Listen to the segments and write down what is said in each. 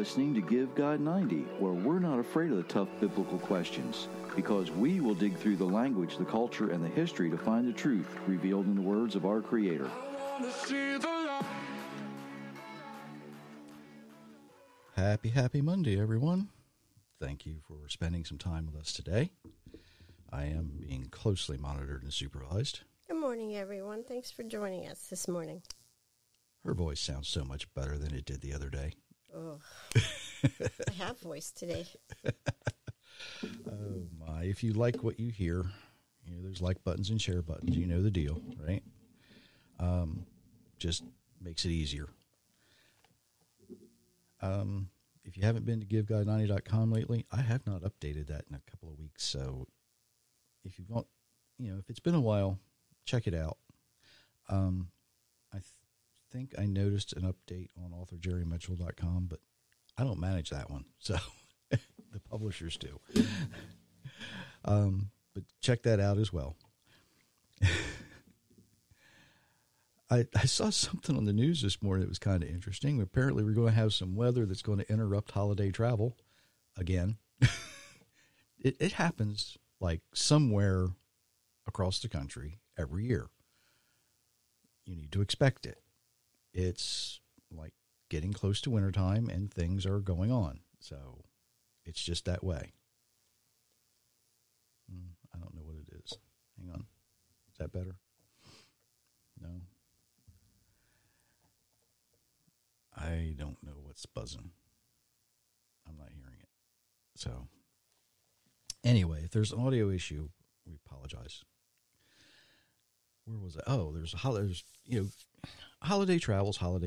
listening to Give God 90, where we're not afraid of the tough biblical questions, because we will dig through the language, the culture, and the history to find the truth revealed in the words of our Creator. Happy Monday, everyone. Thank you for spending some time with us today. I am being closely monitored and supervised. Good morning, everyone. Thanks for joining us this morning. Her voice sounds so much better than it did the other day. Oh, I have voice today. Oh, my. If you like what you hear, there's like buttons and share buttons. You know the deal, right? Just makes it easier. If you haven't been to GiveGod90.com lately, I have not updated that in a couple of weeks. So if you want, if it's been a while, check it out. I think I noticed an update on authorjerrymitchell.com, but I don't manage that one. So the publishers do. But check that out as well. I saw something on the news this morning that was kind of interesting. Apparently, we're going to have some weather that's going to interrupt holiday travel again. It happens like somewhere across the country every year. You need to expect it. It's like getting close to wintertime and things are going on. So it's just that way. I don't know what it is. Hang on. Is that better? No. I don't know what's buzzing. I'm not hearing it. So, anyway, if there's an audio issue, we apologize. Where was it? Oh, there's holiday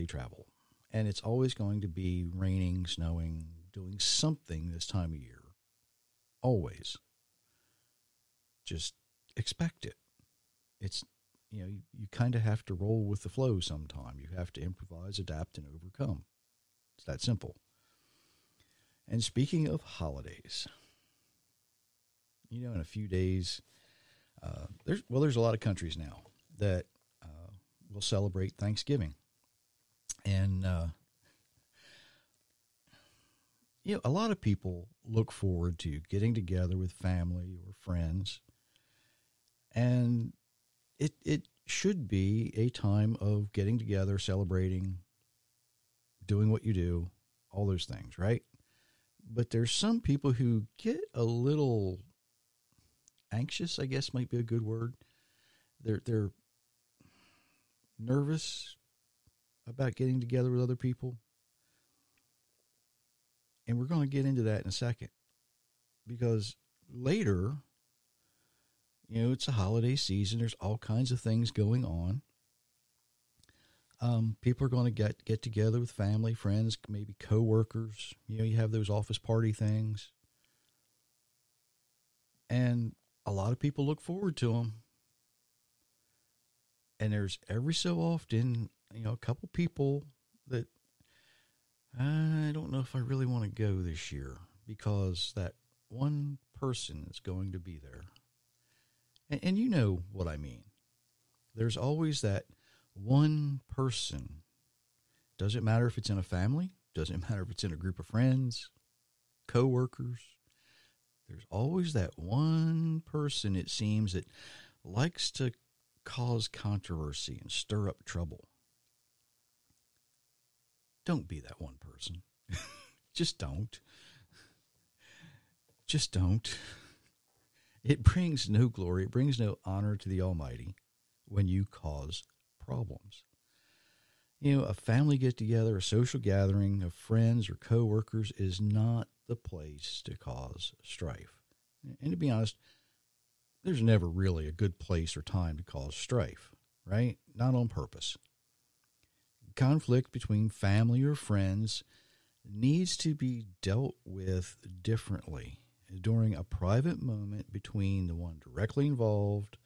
travel. And it's always going to be raining, snowing, doing something this time of year. Always. Just expect it. It's you kind of have to roll with the flow sometime. You have to improvise, adapt, and overcome. It's that simple. And speaking of holidays, in a few days, there's a lot of countries now that will celebrate Thanksgiving. And, a lot of people look forward to getting together with family or friends. And it should be a time of getting together, celebrating, doing what you do, all those things, right? But there's some people who get a little anxious, I guess might be a good word. They're nervous about getting together with other people. And we're going to get into that in a second. Because later, it's a holiday season. There's all kinds of things going on. People are going to get together with family, friends, maybe coworkers. You have those office party things. And a lot of people look forward to them. And there's every so often, a couple people that I don't know if I really want to go this year because that one person is going to be there. And you know what I mean. There's always that one person. Doesn't matter if it's in a family. Doesn't matter if it's in a group of friends, coworkers. There's always that one person, it seems, that likes to cause controversy and stir up trouble. Don't be that one person. Just don't. Just don't. It brings no glory, it brings no honor to the Almighty when you cause problems. A family get-together, a social gathering of friends or coworkers is not the place to cause strife. And to be honest, there's never really a good place or time to cause strife, right? Not on purpose. Conflict between family or friends needs to be dealt with differently during a private moment between the one directly involved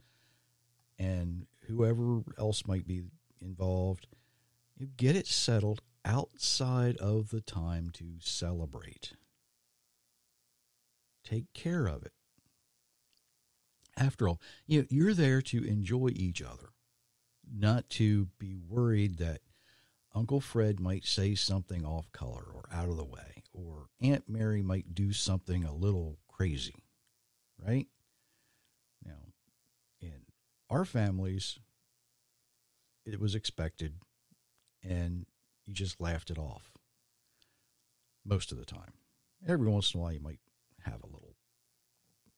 and whoever else might be involved. You get it settled outside of the time to celebrate. Take care of it. After all, you're there to enjoy each other, not to be worried that Uncle Fred might say something off color or out of the way, or Aunt Mary might do something a little crazy, right? Now, in our families, it was expected, and you just laughed it off most of the time. Every once in a while, you might have a little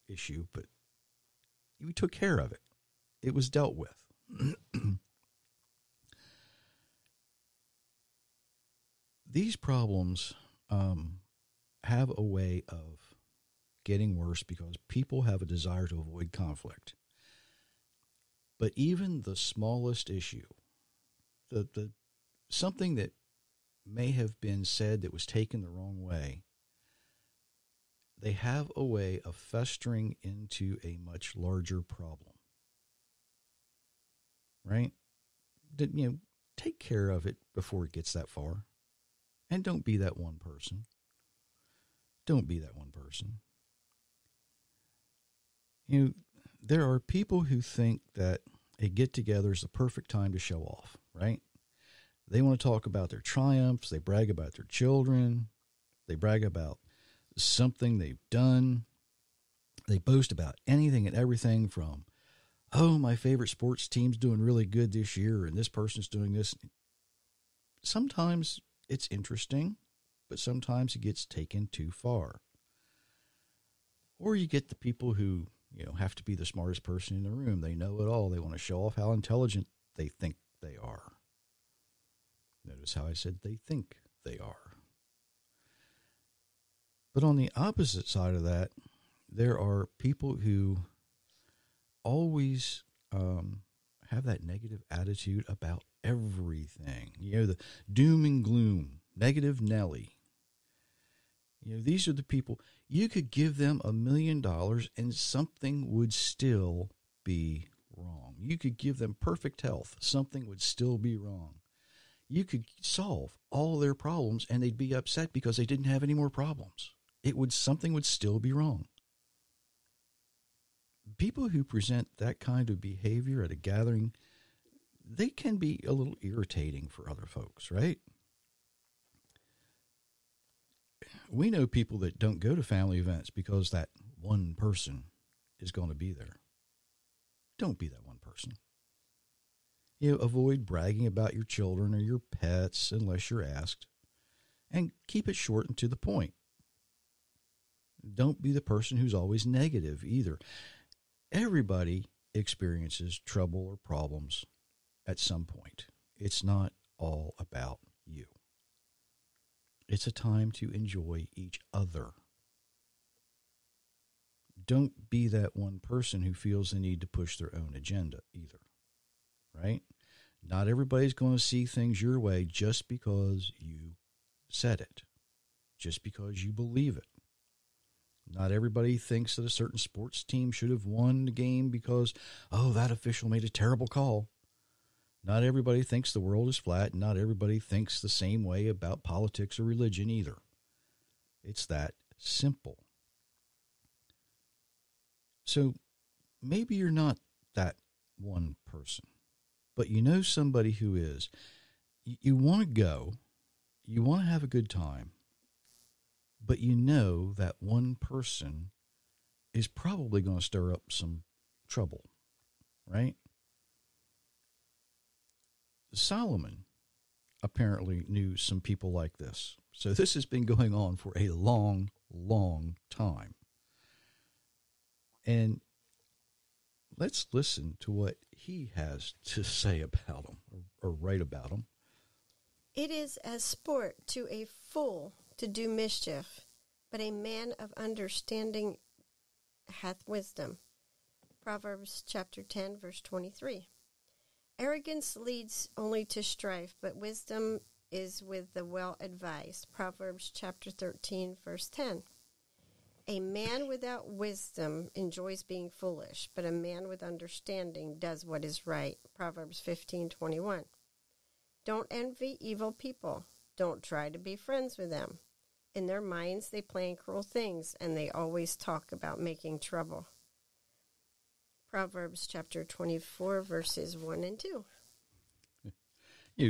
issue, but we took care of it. It was dealt with. These problems have a way of getting worse because people have a desire to avoid conflict. But even the smallest issue, the something that may have been said that was taken the wrong way, they have a way of festering into a much larger problem. Right? Take care of it before it gets that far. And don't be that one person. Don't be that one person. There are people who think that a get-together is the perfect time to show off, right? They want to talk about their triumphs. They brag about their children. They brag about something they've done. They boast about anything and everything from, oh, my favorite sports team's doing really good this year, and this person's doing this. Sometimes it's interesting, but sometimes it gets taken too far. Or you get the people who, have to be the smartest person in the room. They know it all. They want to show off how intelligent they think they are. Notice how I said they think they are. But on the opposite side of that, there are people who always have that negative attitude about everything. The doom and gloom, negative Nelly. These are the people, you could give them $1 million and something would still be wrong. You could give them perfect health, something would still be wrong. You could solve all their problems and they'd be upset because they didn't have any more problems. Something would still be wrong. People who present that kind of behavior at a gathering, they can be a little irritating for other folks, right? We know people that don't go to family events because that one person is going to be there. Don't be that one person. Avoid bragging about your children or your pets unless you're asked, and keep it short and to the point. Don't be the person who's always negative either. Everybody experiences trouble or problems at some point. It's not all about you. It's a time to enjoy each other. Don't be that one person who feels the need to push their own agenda either, right? Not everybody's going to see things your way just because you said it, just because you believe it. Not everybody thinks that a certain sports team should have won the game because, that official made a terrible call. Not everybody thinks the world is flat. Not everybody thinks the same way about politics or religion either. It's that simple. So maybe you're not that one person, but you know somebody who is. You want to go. You want to have a good time. But you know that one person is probably going to stir up some trouble, right? Solomon apparently knew some people like this. So this has been going on for a long, long time. And let's listen to what he has to say about them or write about them. It is as sport to a fool to do mischief, but a man of understanding hath wisdom. Proverbs chapter 10, verse 23. Arrogance leads only to strife, but wisdom is with the well-advised. Proverbs chapter 13, verse 10. A man without wisdom enjoys being foolish, but a man with understanding does what is right. Proverbs 15:21. Don't envy evil people. Don't try to be friends with them. In their minds, they plan cruel things, and they always talk about making trouble. Proverbs chapter 24, verses 1 and 2.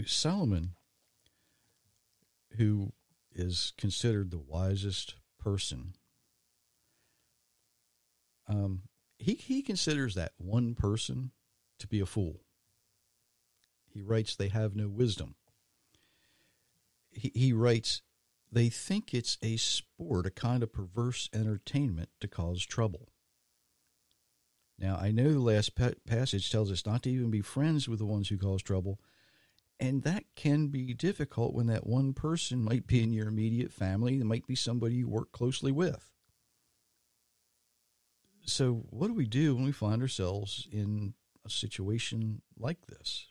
Solomon, who is considered the wisest person, he considers that one person to be a fool. He writes, they have no wisdom. He writes, they think it's a sport, a kind of perverse entertainment to cause trouble. Now, I know the last passage tells us not to even be friends with the ones who cause trouble, and that can be difficult when that one person might be in your immediate family. It might be somebody you work closely with. So what do we do when we find ourselves in a situation like this?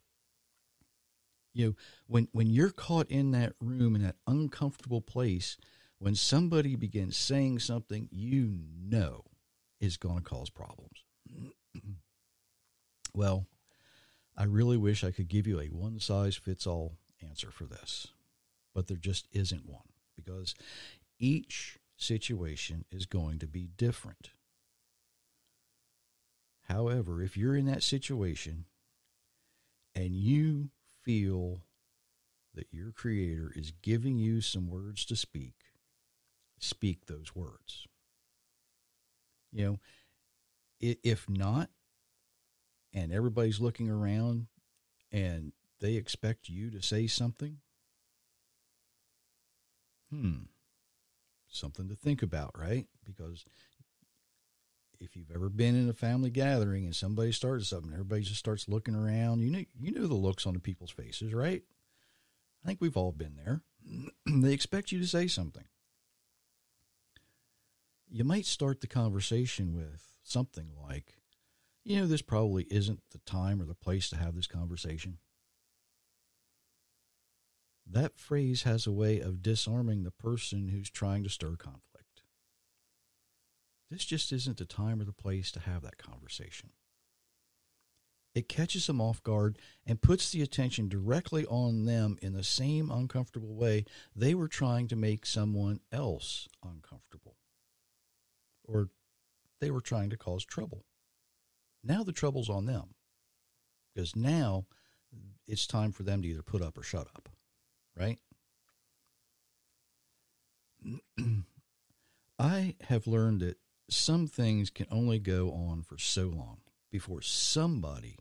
You know, when you're caught in that room, in that uncomfortable place, when somebody begins saying something you know is going to cause problems. Well, I really wish I could give you a one-size-fits-all answer for this, but there just isn't one, because each situation is going to be different. However, if you're in that situation and you feel that your Creator is giving you some words to speak, speak those words. You know, if not, and everybody's looking around and they expect you to say something, something to think about, right? Because if you've ever been in a family gathering and somebody starts something, everybody just starts looking around. You know the looks on the people's faces, right? I think we've all been there. They expect you to say something. You might start the conversation with something like, this probably isn't the time or the place to have this conversation. That phrase has a way of disarming the person who's trying to stir conflict. This just isn't the time or the place to have that conversation. It catches them off guard and puts the attention directly on them in the same uncomfortable way they were trying to make someone else uncomfortable. Or they were trying to cause trouble. Now the trouble's on them, because now it's time for them to either put up or shut up, right? I have learned that some things can only go on for so long before somebody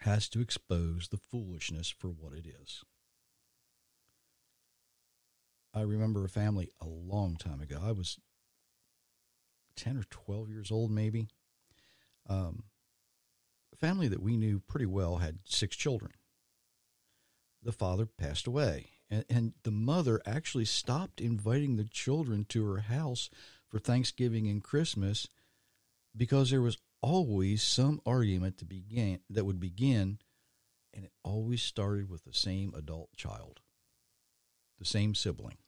has to expose the foolishness for what it is. I remember a family a long time ago. I was 10 or 12 years old, maybe. A family that we knew pretty well had 6 children. The father passed away, and the mother actually stopped inviting the children to her house for Thanksgiving and Christmas because there was always some argument that would begin, and it always started with the same adult child, the same sibling.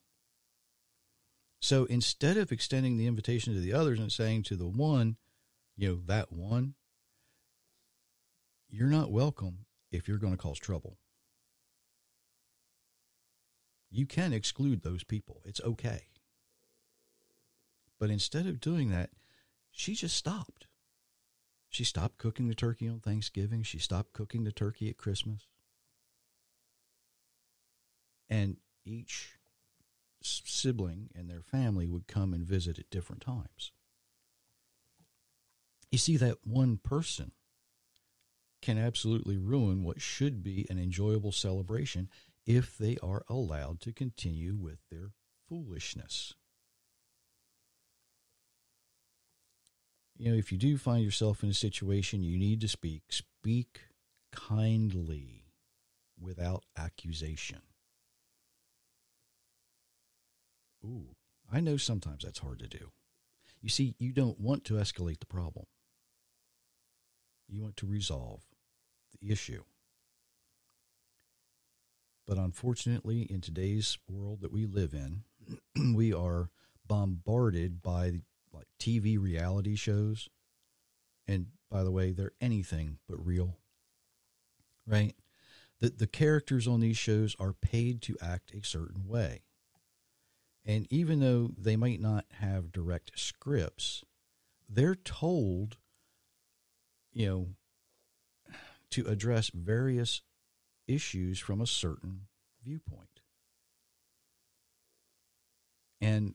So instead of extending the invitation to the others and saying to the one, that one, you're not welcome if you're going to cause trouble. You can exclude those people. It's okay. But instead of doing that, she just stopped. She stopped cooking the turkey on Thanksgiving. She stopped cooking the turkey at Christmas. And each sibling and their family would come and visit at different times. You see, that one person can absolutely ruin what should be an enjoyable celebration if they are allowed to continue with their foolishness. If you do find yourself in a situation you need to speak kindly without accusation. Ooh, I know sometimes that's hard to do. You see, you don't want to escalate the problem. You want to resolve the issue. But unfortunately, in today's world that we live in, we are bombarded by TV reality shows. And by the way, they're anything but real, right? The characters on these shows are paid to act a certain way. And even though they might not have direct scripts, they're told, to address various issues from a certain viewpoint. And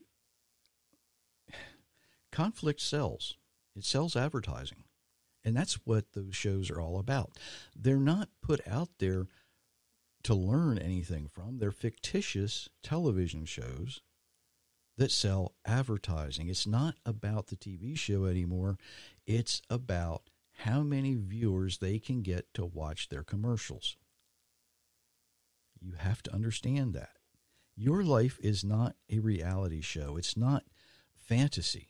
conflict sells. It sells advertising. And that's what those shows are all about. They're not put out there to learn anything from. They're fictitious television shows that sell advertising. It's not about the TV show anymore. It's about how many viewers they can get to watch their commercials. You have to understand that. Your life is not a reality show. It's not fantasy.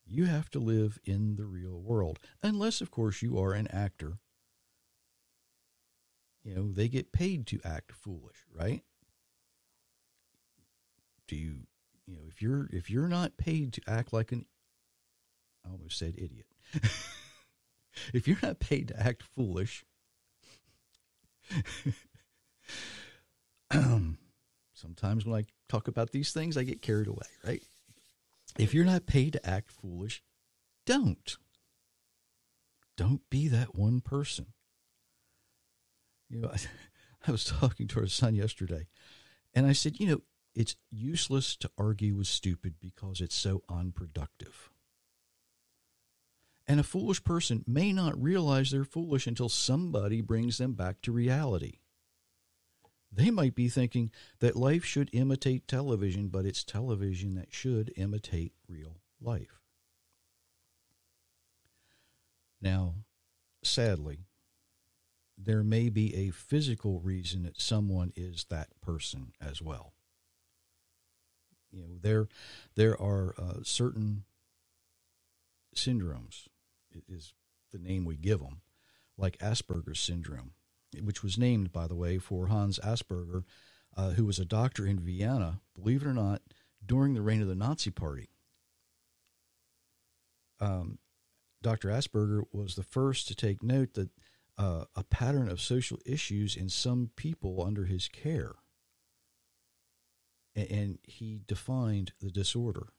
You have to live in the real world. Unless, of course, you are an actor. You know, they get paid to act foolish, right? If you're not paid to act like I almost said idiot. If you're not paid to act foolish, sometimes when I talk about these things, I get carried away, right? If you're not paid to act foolish, don't. Don't be that one person. You know, I was talking to our son yesterday, and I said, it's useless to argue with stupid because it's so unproductive. And a foolish person may not realize they're foolish until somebody brings them back to reality. They might be thinking that life should imitate television, but it's television that should imitate real life. Now, sadly, there may be a physical reason that someone is that person as well. There are certain syndromes, is the name we give them, like Asperger's syndrome, which was named, by the way, for Hans Asperger, who was a doctor in Vienna, believe it or not, during the reign of the Nazi Party. Dr. Asperger was the first to take note that a pattern of social issues in some people under his care. And he defined the disorder.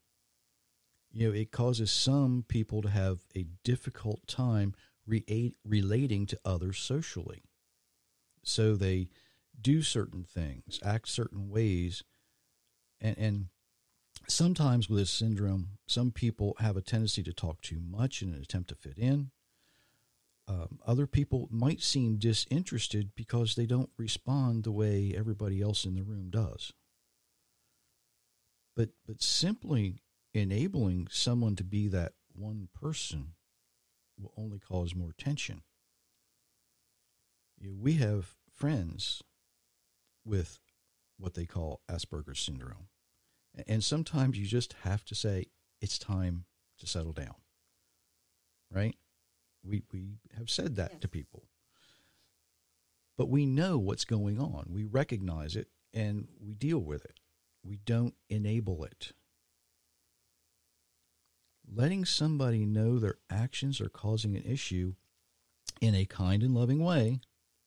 It causes some people to have a difficult time relating to others socially. So they do certain things, act certain ways, and sometimes with this syndrome, some people have a tendency to talk too much in an attempt to fit in. Other people might seem disinterested because they don't respond the way everybody else in the room does. But simply enabling someone to be that one person will only cause more tension. We have friends with what they call Asperger's syndrome. And sometimes you just have to say, it's time to settle down. Right? We have said that to people. But we know what's going on. We recognize it and we deal with it. We don't enable it. Letting somebody know their actions are causing an issue in a kind and loving way,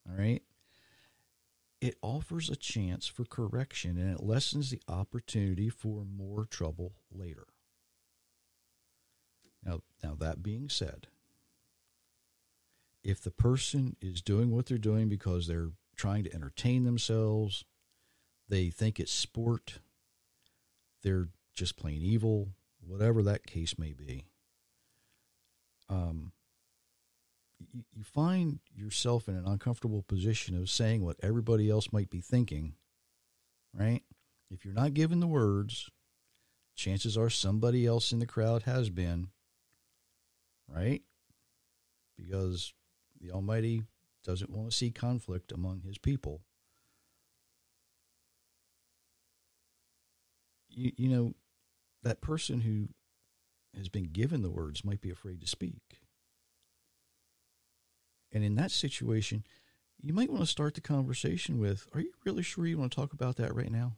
all right, it offers a chance for correction and it lessens the opportunity for more trouble later. Now that being said, if the person is doing what they're doing because they're trying to entertain themselves, they think it's sport, they're just plain evil, whatever that case may be, you find yourself in an uncomfortable position of saying what everybody else might be thinking, right? If you're not given the words, chances are somebody else in the crowd has been, right? Because the Almighty doesn't want to see conflict among his people. You know, that person who has been given the words might be afraid to speak. And in that situation, you might want to start the conversation with, are you really sure you want to talk about that right now?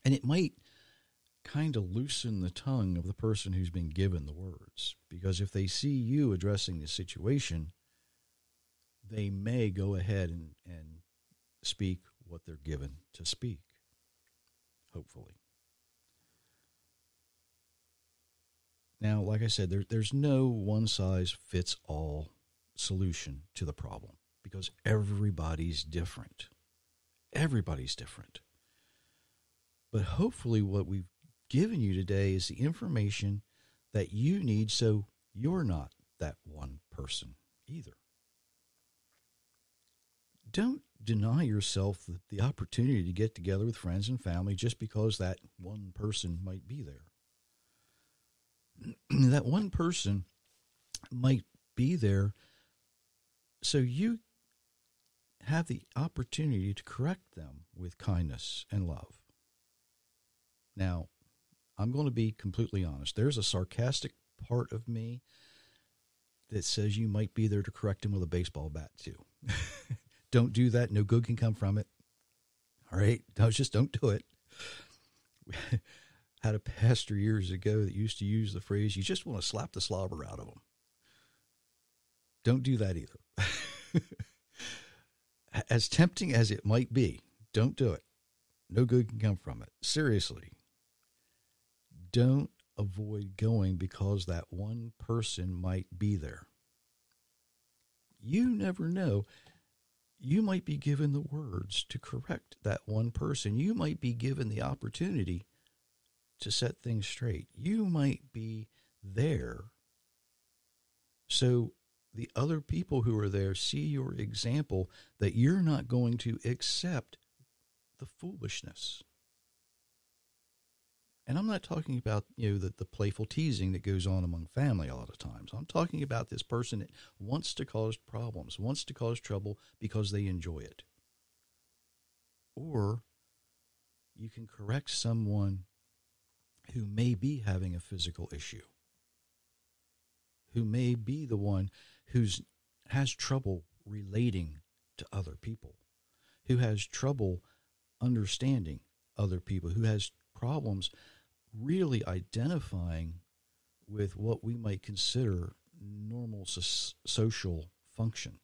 And it might kind of loosen the tongue of the person who's been given the words. Because if they see you addressing the situation, they may go ahead and speak what they're given to speak, hopefully. Now, like I said, there's no one-size-fits-all solution to the problem because everybody's different. Everybody's different. But hopefully what we've given you today is the information that you need so you're not that one person either. Don't deny yourself the opportunity to get together with friends and family just because that one person might be there. That one person might be there so you have the opportunity to correct them with kindness and love. Now, I'm going to be completely honest. There's a sarcastic part of me that says you might be there to correct him with a baseball bat too. Don't do that. No good can come from it. All right? No, just don't do it. Had a pastor years ago that used to use the phrase, you just want to slap the slobber out of them. Don't do that either. As tempting as it might be, don't do it. No good can come from it. Seriously. Don't avoid going because that one person might be there. You never know. You might be given the words to correct that one person. You might be given the opportunity to set things straight. You might be there so the other people who are there see your example that you're not going to accept the foolishness. And I'm not talking about, the playful teasing that goes on among family a lot of times. I'm talking about this person that wants to cause problems, wants to cause trouble because they enjoy it. Or you can correct someone who may be having a physical issue, who may be the one who has trouble relating to other people, who has trouble understanding other people, who has problems really identifying with what we might consider normal social function.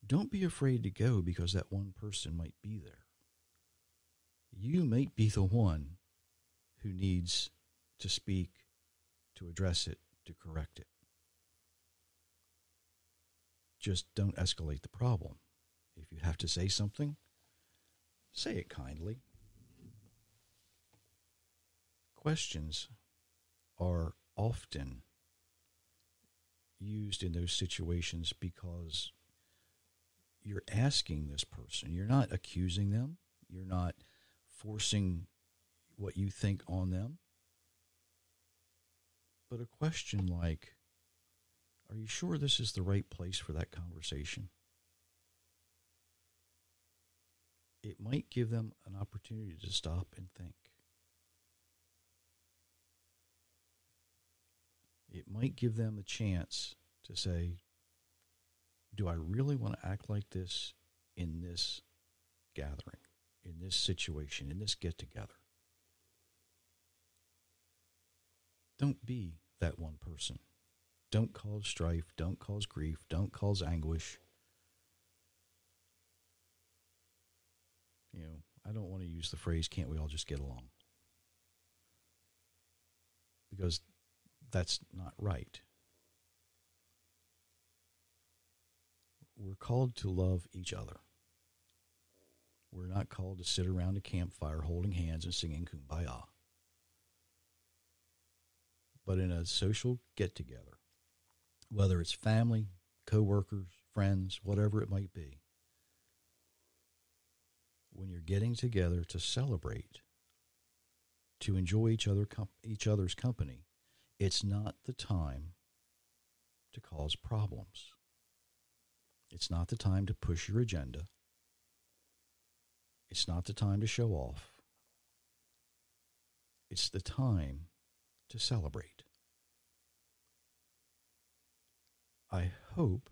Don't be afraid to go because that one person might be there. You might be the one who needs to speak, to address it, to correct it. Just don't escalate the problem. If you have to say something, say it kindly. Questions are often used in those situations because you're asking this person. You're not accusing them. You're not forcing what you think on them. But a question like, are you sure this is the right place for that conversation? It might give them an opportunity to stop and think. It might give them a chance to say, do I really want to act like this in this gathering, in this situation, in this get-together? Don't be that one person. Don't cause strife. Don't cause grief. Don't cause anguish. I don't want to use the phrase, can't we all just get along? Because that's not right. We're called to love each other. We're not called to sit around a campfire holding hands and singing Kumbaya. But in a social get-together, whether it's family, coworkers, friends, whatever it might be, when you're getting together to celebrate, to enjoy each other's company, it's not the time to cause problems. It's not the time to push your agenda. It's not the time to show off. It's the time to celebrate. I hope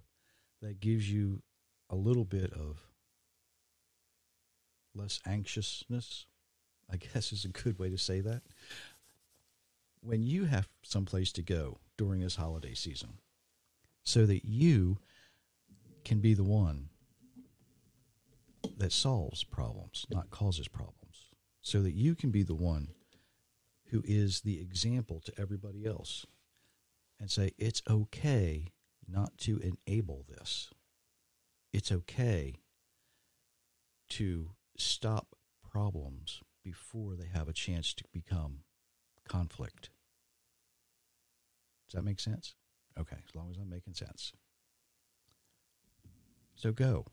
that gives you a little bit of less anxiousness, I guess is a good way to say that. When you have someplace to go during this holiday season, so that you can be the one that solves problems, not causes problems, so that you can be the one who is the example to everybody else and say, it's okay not to enable this. It's okay to stop problems before they have a chance to become conflict. Does that make sense? Okay, as long as I'm making sense. So go.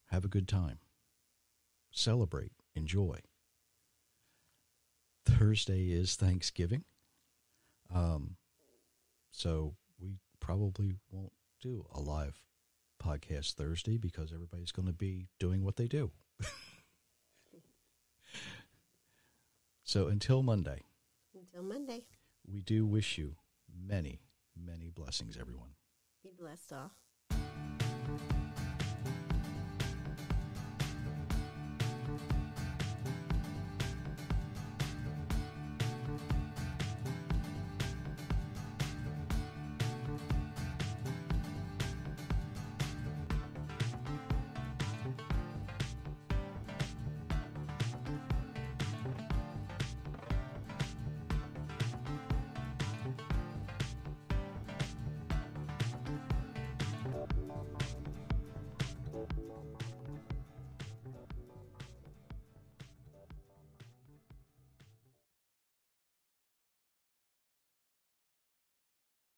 Have a good time. Celebrate. Enjoy. Thursday is Thanksgiving. So we probably won't do a live podcast Thursday because everybody's going to be doing what they do. So until Monday. Until Monday. We do wish you many, many blessings, everyone. Be blessed all.